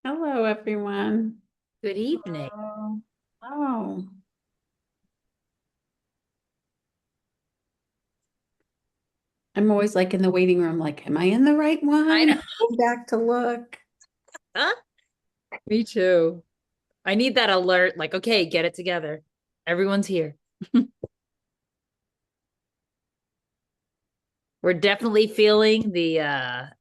Hello, everyone. Good evening. Oh, I'm always like in the waiting room, like, am I in the right I know. one? Go back to look. Huh? Me too. I need that alert, like, okay, get it together. Everyone's here. We're definitely feeling the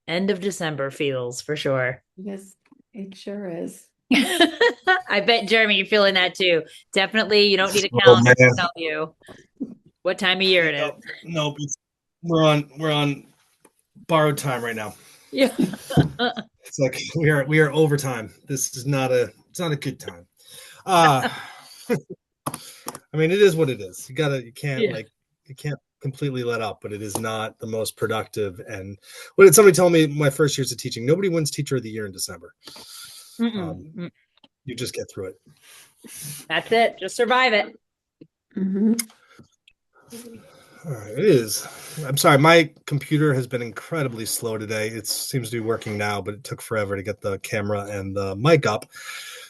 end of December feels for sure. Yes, it sure is. I bet Jeremy, you're feeling that too. Definitely, you don't need a Oh calendar to man, tell you what time of year it is. nope, nope. We're on borrowed time right now. Yeah. It's like we are overtime. This is not a it's not a good time. Uh I mean, it is what it is. Yeah. You can't completely let up, but it is not the most productive. And what did somebody tell me my first years of teaching? Nobody wins Teacher of the Year in December. Mm-mm. Um, you just get through it. That's it. Just survive it. Hmm. All right, it is. I'm sorry, my computer has been incredibly slow today. It seems to be working now, but it took forever to get the camera and the mic up.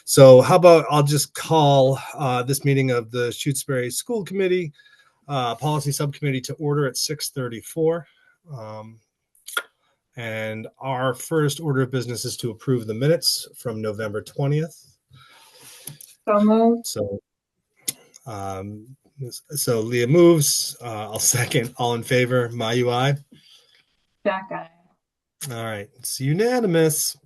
So, how about I'll just call this meeting of the Shutesbury School Committee Policy Subcommittee to order at 6:34. Um, and our first order of business is to approve the minutes from November 20th. So moved. So, um, so Leah moves. I'll second. All in favor? My UI. Jack eye. All right, it's unanimous.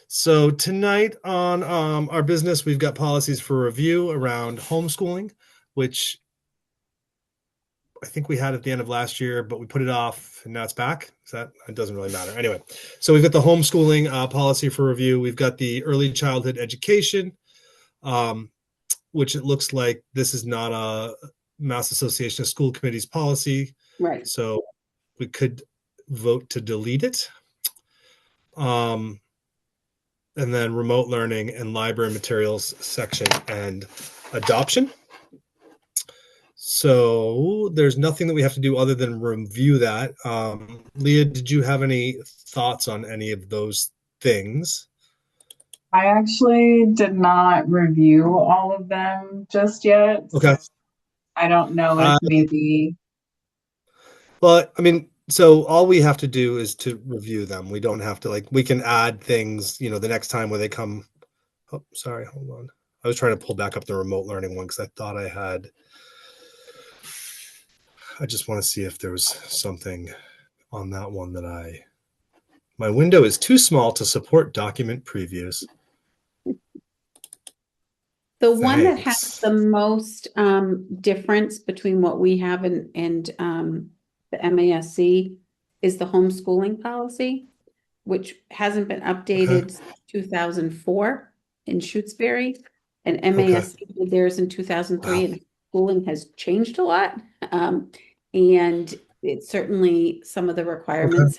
So tonight on our business, we've got policies for review around homeschooling, which I think we had at the end of last year, but we put it off and now it's back. It doesn't really matter. Anyway, so we've got the homeschooling policy for review. We've got the early childhood education, um, which it looks like this is not a Mass Association of School Committees policy. Right. So we could vote to delete it. Um, and then remote learning and library materials section and adoption. So there's nothing that we have to do other than review that. Leah, did you have any thoughts on any of those things? I actually did not review all of them just yet, so Okay. I don't know if Uh, maybe. well, I mean, so all we have to do is to review them. We don't have to we can add things, the next time when they come. Oh, sorry, hold on. I was trying to pull back up the remote learning one because I thought I had. I just want to see if there was something on that one that my window is too small to support document previews. The one that has Thanks. the most difference between what we have and the MASC is the homeschooling policy, which hasn't been Okay. updated since 2004 in Shutesbury. And Okay. MASC did theirs in 2003, Wow. and schooling has changed a lot. Um, and it certainly, some of the Okay. requirements,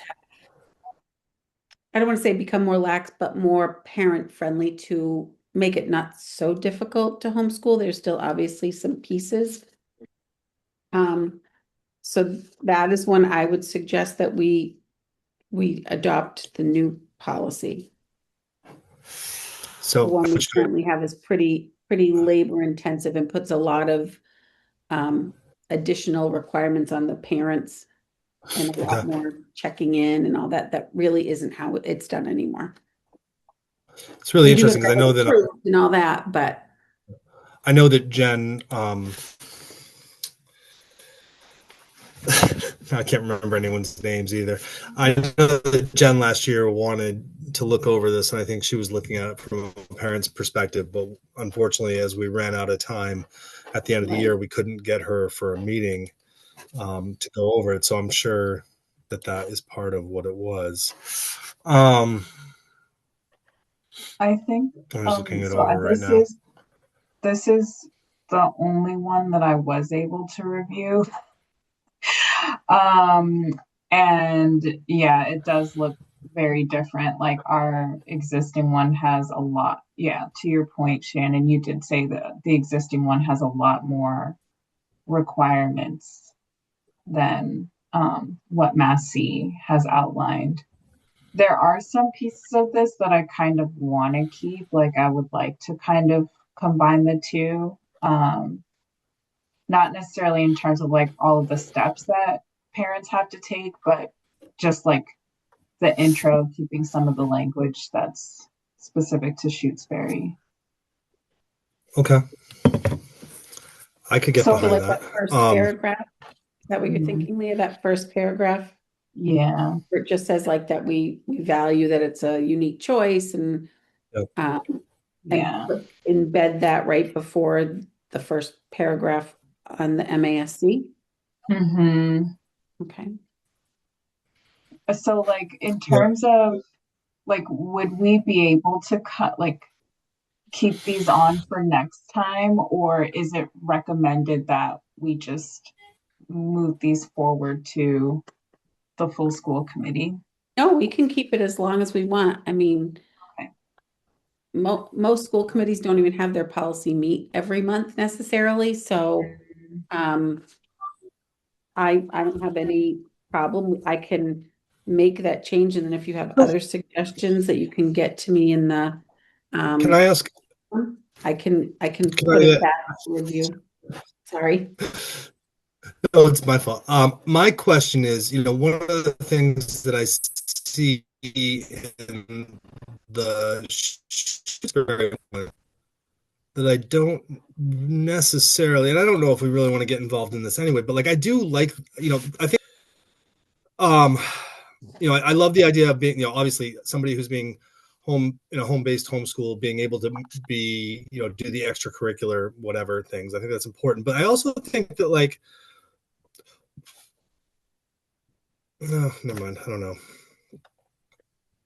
I don't want to say become more lax, but more parent friendly to make it not so difficult to homeschool. There's still obviously some pieces. Um, so that is one I would suggest that we adopt the new policy. The So one I we should. currently have is pretty labor intensive and puts a lot of um, additional requirements on the parents and a lot Okay. more checking in and all that. That really isn't how it's done anymore. It's really We do have interesting because to have it approved and all that, but I know that Jen. I can't remember anyone's names either. I know that Jen last year wanted to look over this, and I think she was looking at it from a parent's perspective. But unfortunately, as we ran out of time at the end of the right. year, we couldn't get her for a meeting to go over it. So I'm sure that is part of what it was. Um, I think I'm just looking it so. over right This now. is this is the only one that I was able to review. Um, and yeah, it does look very different. Like our existing one has a lot. Yeah, to your point, Shannon, you did say that the existing one has a lot more requirements than what Mass C has outlined. there are some pieces of this that I kind of want to keep. Like I would like to kind of combine the two. Not necessarily in terms of like all of the steps that parents have to take, but just like the intro, keeping some of the language that's specific to Shutesbury. Okay. I could get So, So behind like that. that first paragraph, is that what you're mhm, thinking, Leah? That first paragraph? yeah. Where it just says like that we value that it's a unique choice and Yep. and Yeah. embed that right before the first paragraph on the MASC. Hmm. Okay. So, like, in Yeah. terms of like, would we be able to cut like keep these on for next time, or is it recommended that we just move these forward to the full school committee? No, we can keep it as long as we want. I mean, Okay. most school committees don't even have their policy meet every month necessarily. So um, I don't have any problem. I can make that change. And then if you have other suggestions that you can get to me in the Can um, I ask? I can Can put it I? back with you. Sorry. No, it's my fault. My question is, one of the things that I see in the Shakespeare that I don't necessarily, and I don't know if we really want to get involved in this anyway, but like I do like, I think, um, I love the idea of being, obviously somebody who's being home-based homeschool, being able to be, do the extracurricular whatever things. I think that's important. But I also think that like, no, never mind. I don't know.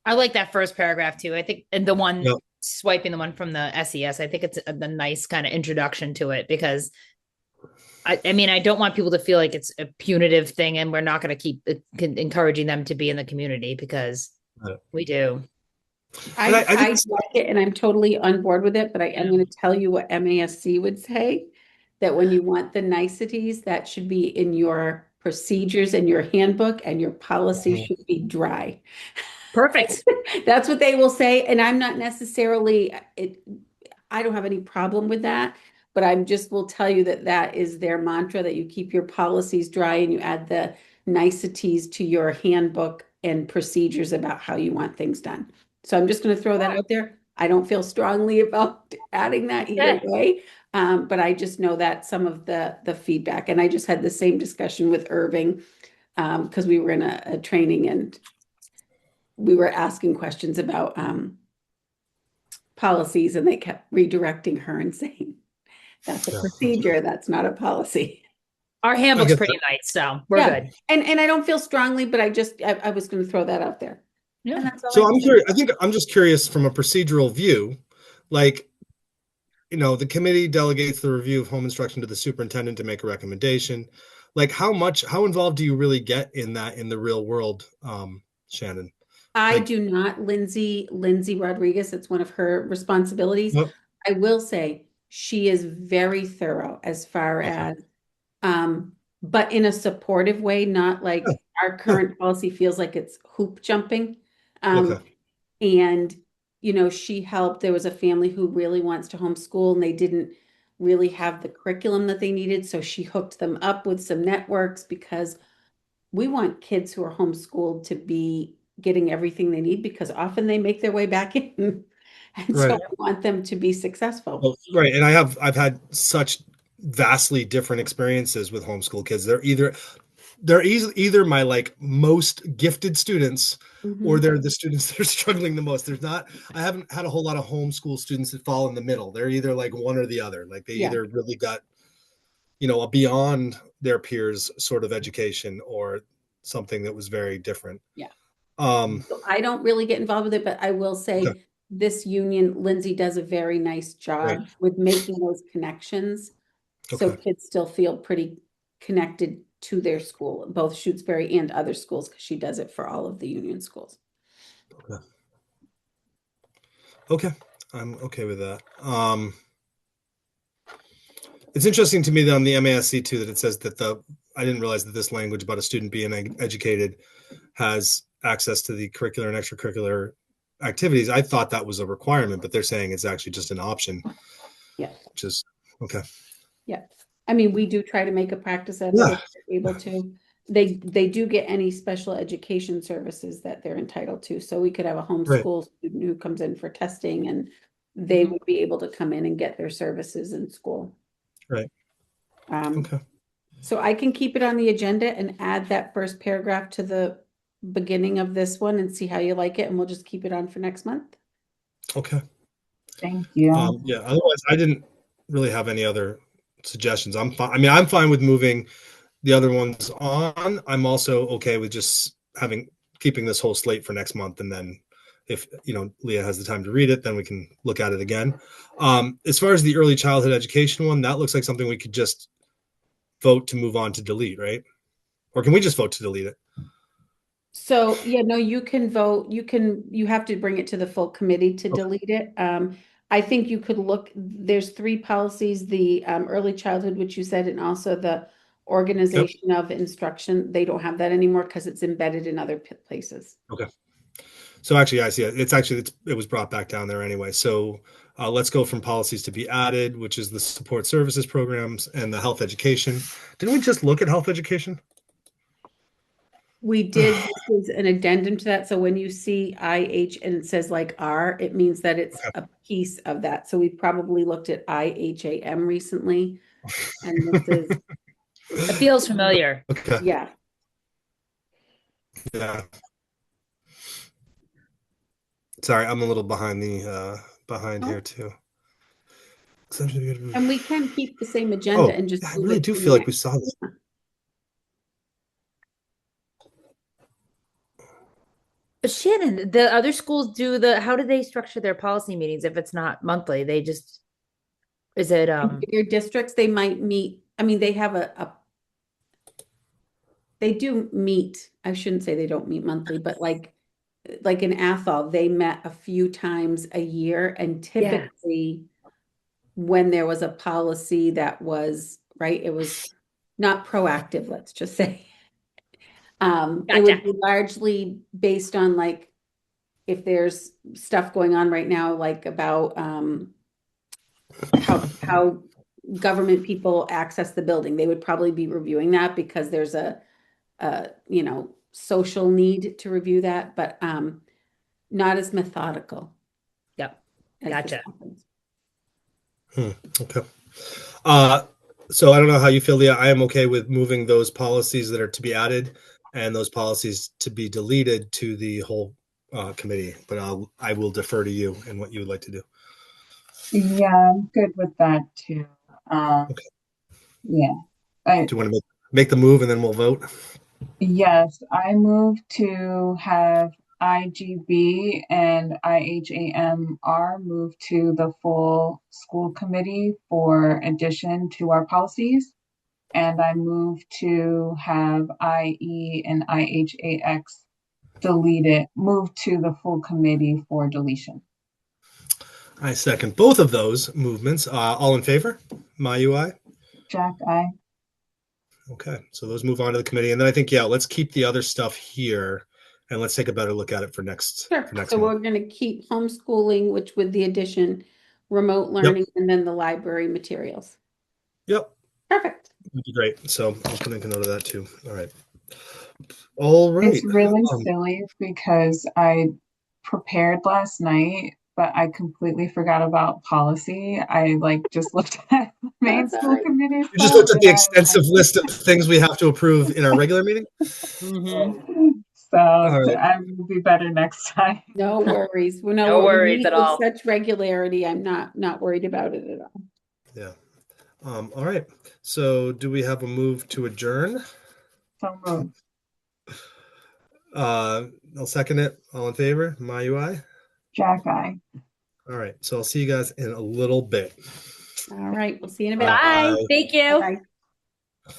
I like that first paragraph too. I think, and the one Yeah. swiping the one from the SES, I think it's a nice kind of introduction to it because I mean, I don't want people to feel like it's a punitive thing and we're not going to keep encouraging them to be in the community because we do. And I I think, like it and I'm totally on board with it, but I am going to tell you what MASC would say, that when you want the niceties, that should be in your procedures and your handbook, and your policy should be dry. Perfect. That's what they will say, and I'm not necessarily it. I don't have any problem with that, but I'm just will tell you that that is their mantra, that you keep your policies dry and you add the niceties to your handbook and procedures about how you want things done. So I'm just going to throw that out there. I don't feel strongly about adding that either Okay. way, but I just know that some of the feedback, and I just had the same discussion with Irving because we were in a training and we were asking questions about policies, and they kept redirecting her and saying, that's a yeah, procedure, that's not a policy. Our I handbook's get pretty that. nice, so we're Yeah. good. And I don't feel strongly, but I was going to throw that out there. Yeah. And that's all I So have to I'm say. curious. I think I'm just curious from a procedural view, like, the committee delegates the review of home instruction to the superintendent to make a recommendation. Like, how involved do you really get in that in the real world, Shannon? I Like, do not, Lindsay Rodriguez, it's one of her responsibilities. what? I will say she is very thorough as far Okay. as but in a supportive way, not Yeah, like our yeah, current policy feels like it's hoop jumping. okay. And, she helped. There was a family who really wants to homeschool and they didn't really have the curriculum that they needed. So she hooked them up with some networks because we want kids who are homeschooled to be getting everything they need, because often they make their way back in. And so Right. I want them to be successful. Well, right. And I've had such vastly different experiences with homeschool kids. They're either my like most gifted students, or Mhm. they're the students that are struggling the most. I haven't had a whole lot of homeschool students that fall in the middle. They're either like one or the other. Like they Yeah. either really got, a beyond their peers sort of education, or something that was very different. Yeah. Um, So I don't really get involved with it, but I will okay, say this union, Lindsay does a very nice right. job with making those connections. So Okay. kids still feel pretty connected to their school, both Shutesbury and other schools, because she does it for all of the union schools. Okay. Okay. I'm okay with that. It's interesting to me that on the MASC too, that it says that I didn't realize that this language about a student being educated has access to the curricular and extracurricular activities, I thought that was a requirement, but they're saying it's actually just an option, Yeah, which is okay. yeah. I mean, we do try to make a practice of it Yeah. if they're able to. They do get any special education services that they're entitled to. So we could have a Right. homeschool student who comes in for testing and they would be able to come in and get their services in school. Right. Um, Okay. So I can keep it on the agenda and add that first paragraph to the beginning of this one and see how you like it, and we'll just keep it on for next month. Okay. Thank you. Yeah. Otherwise, I didn't really have any other suggestions. I'm fine. I mean, I'm fine with moving the other ones on. I'm also okay with just keeping this whole slate for next month, and then if Leah has the time to read it, then we can look at it again. As far as the early childhood education one, that looks like something we could just vote to move on to delete, right? Or can we just vote to delete it? So, yeah, no, you can vote, you have to bring it to the full committee to delete it. I think you could look, there's three policies, the early childhood, which you said, and also the organization of instruction. They don't have that anymore because it's embedded in other places. Okay. So actually, I see it. It was brought back down there anyway. So let's go from policies to be added, which is the support services programs and the health education. Didn't we just look at health education? We did, this is an addendum to that. So when you see IH and it says like R, it means that it's Okay. a piece of that. So we probably looked at IHAM recently. And this is, It feels familiar. Okay. yeah. Yeah. Sorry, I'm a little behind here too. And we can keep the same agenda and just I move really it do to feel like we next. saw this. Shannon, the other schools how do they structure their policy meetings if it's not monthly? They just, is it, In your districts, they might meet, I mean, they have they do meet, I shouldn't say they don't meet monthly, but like in Athol, they met a few times a year, and typically when there was a policy that was, right, it was not proactive, let's just say. It would be largely based on like if there's stuff going on right now, like about how government people access the building. They would probably be reviewing that because there's a social need to review that, but not as methodical. Yep. as this Gotcha. happens. Okay. So I don't know how you feel, Leah. I am okay with moving those policies that are to be added and those policies to be deleted to the whole committee, but I will defer to you and what you would like to do. Yeah, I'm good with that too. Okay. Yeah. Do you want to make the move and then we'll vote? Yes, I move to have IGB and IHAMR move to the full school committee for addition to our policies. And I move to have IE and IHAX move to the full committee for deletion. I second both of those movements. All in favor? My UI? Jack, aye. Okay, so those move on to the committee. And then I think, yeah, let's keep the other stuff here and let's take a better look at it for next Sure. month. So we're going to keep homeschooling, which with the addition, remote learning, and then the library materials. Yep. Perfect. That'd be great. So I'll put a note of that too. All right. All right. It's really silly because I prepared last night, but I completely forgot about policy. I just looked at the main That's all school right. committee You just stuff looked at the and extensive list of things we have to approve in our regular meeting? So All right. I will be better next time. No worries. We No we worries meet at with all. such regularity. I'm not worried about it at all. Yeah. All right. So do we have a move to adjourn? So moved. I'll second it. All in favor? My UI? Jack, aye. All right. So I'll see you guys in a little bit. All right. We'll see you in a bit. Bye. Thank you. Bye.